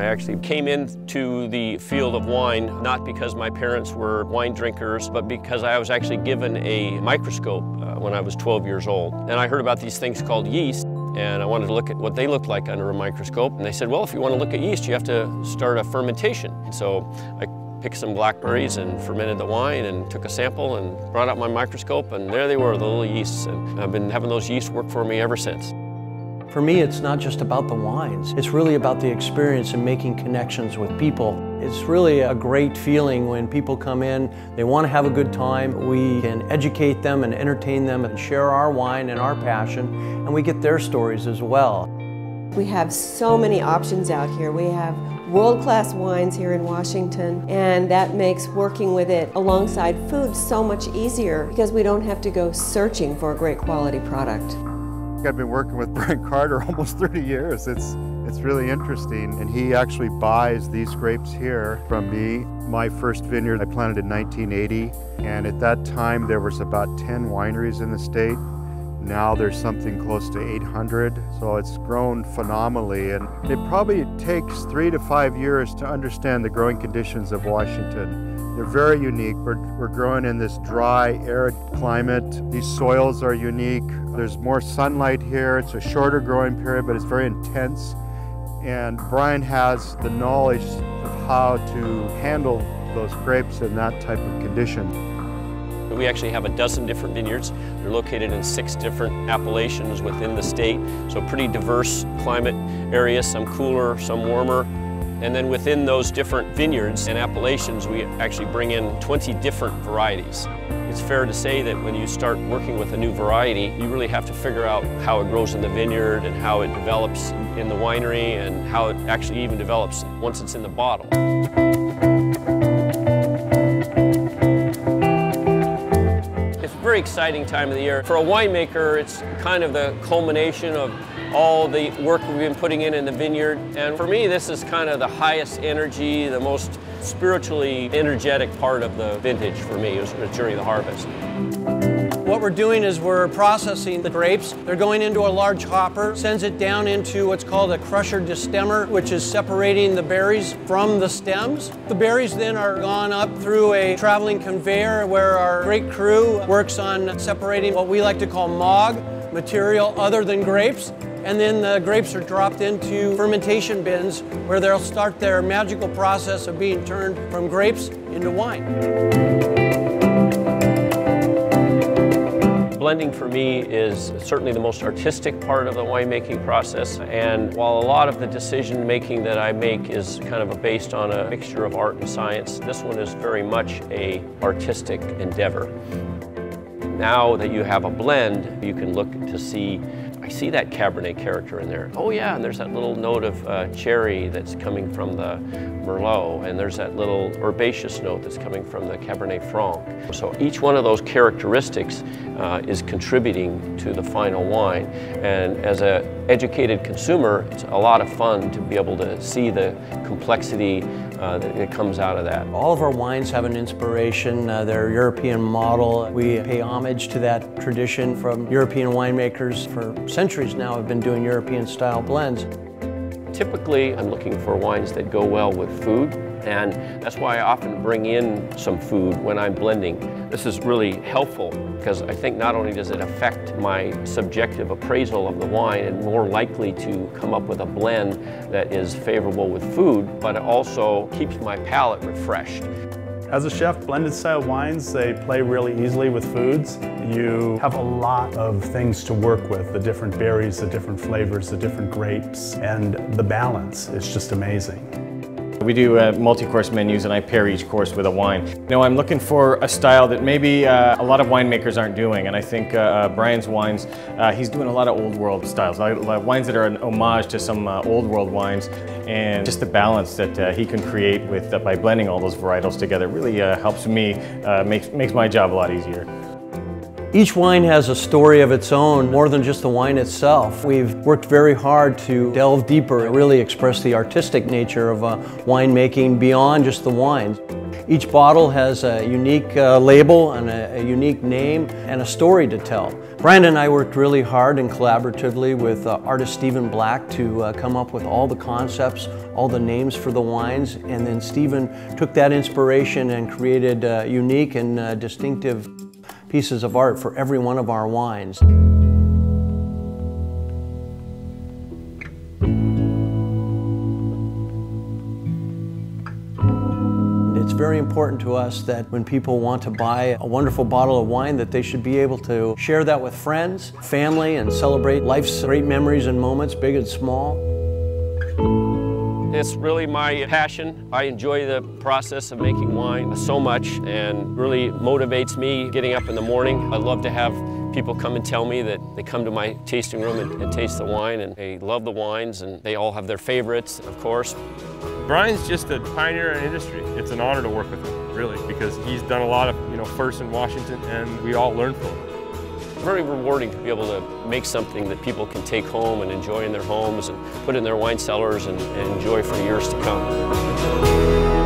I actually came into the field of wine not because my parents were wine drinkers, but because I was actually given a microscope when I was 12 years old. And I heard about these things called yeast, and I wanted to look at what they looked like under a microscope. And they said, well, if you want to look at yeast, you have to start a fermentation. So I picked some blackberries and fermented the wine and took a sample and brought out my microscope, and there they were, the little yeasts. And I've been having those yeasts work for me ever since. For me, it's not just about the wines. It's really about the experience and making connections with people. It's really a great feeling when people come in, they want to have a good time. We can educate them and entertain them and share our wine and our passion, and we get their stories as well. We have so many options out here. We have world-class wines here in Washington, and that makes working with it alongside food so much easier because we don't have to go searching for a great quality product. I've been working with Brian Carter almost 30 years. It's really interesting, and he actually buys these grapes here from me. My first vineyard I planted in 1980, and at that time there was about 10 wineries in the state. Now there's something close to 800, so it's grown phenomenally, and it probably takes 3 to 5 years to understand the growing conditions of Washington. They're very unique. We're growing in this dry, arid climate. These soils are unique. There's more sunlight here. It's a shorter growing period, but it's very intense. And Brian has the knowledge of how to handle those grapes in that type of condition. We actually have a dozen different vineyards. They're located in 6 different appellations within the state, so pretty diverse climate areas, some cooler, some warmer. And then within those different vineyards and appellations, we actually bring in 20 different varieties. It's fair to say that when you start working with a new variety, you really have to figure out how it grows in the vineyard and how it develops in the winery and how it actually even develops once it's in the bottle. It's a very exciting time of the year. For a winemaker, it's kind of the culmination of all the work we've been putting in the vineyard. And for me, this is kind of the highest energy, the most spiritually energetic part of the vintage for me is during the harvest. What we're doing is we're processing the grapes. They're going into a large hopper, sends it down into what's called a crusher destemmer, which is separating the berries from the stems. The berries then are gone up through a traveling conveyor where our great crew works on separating what we like to call MOG, material other than grapes. And then the grapes are dropped into fermentation bins where they'll start their magical process of being turned from grapes into wine. Blending for me is certainly the most artistic part of the winemaking process, and while a lot of the decision making that I make is kind of based on a mixture of art and science, this one is very much an artistic endeavor. Now that you have a blend, you can look to see, I see that Cabernet character in there. Oh yeah, and there's that little note of cherry that's coming from the Merlot, and there's that little herbaceous note that's coming from the Cabernet Franc. So each one of those characteristics is contributing to the final wine. And as an educated consumer, it's a lot of fun to be able to see the complexity that comes out of that. All of our wines have an inspiration. They're European model. We pay homage to that tradition from European winemakers. For centuries now have been doing European style blends. Typically, I'm looking for wines that go well with food, and that's why I often bring in some food when I'm blending. This is really helpful because I think not only does it affect my subjective appraisal of the wine and more likely to come up with a blend that is favorable with food, but it also keeps my palate refreshed. As a chef, blended style wines, they play really easily with foods. You have a lot of things to work with, the different berries, the different flavors, the different grapes, and the balance is just amazing. We do multi-course menus, and I pair each course with a wine. You know, I'm looking for a style that maybe a lot of winemakers aren't doing, and I think Brian's wines, he's doing a lot of old world styles, wines that are an homage to some old world wines, and just the balance that he can create with by blending all those varietals together really helps me, makes my job a lot easier. Each wine has a story of its own, more than just the wine itself. We've worked very hard to delve deeper and really express the artistic nature of winemaking beyond just the wines. Each bottle has a unique label and a unique name and a story to tell. Brian and I worked really hard and collaboratively with artist Stephen Black to come up with all the concepts, all the names for the wines, and then Stephen took that inspiration and created unique and distinctive pieces of art for every one of our wines. It's very important to us that when people want to buy a wonderful bottle of wine, that they should be able to share that with friends, family, and celebrate life's great memories and moments, big and small. It's really my passion. I enjoy the process of making wine so much and really motivates me getting up in the morning. I love to have people come and tell me that they come to my tasting room and taste the wine, and they love the wines, and they all have their favorites, of course. Brian's just a pioneer in industry. It's an honor to work with him, really, because he's done a lot of, firsts in Washington, and we all learn from him. Very rewarding to be able to make something that people can take home and enjoy in their homes and put in their wine cellars and enjoy for years to come.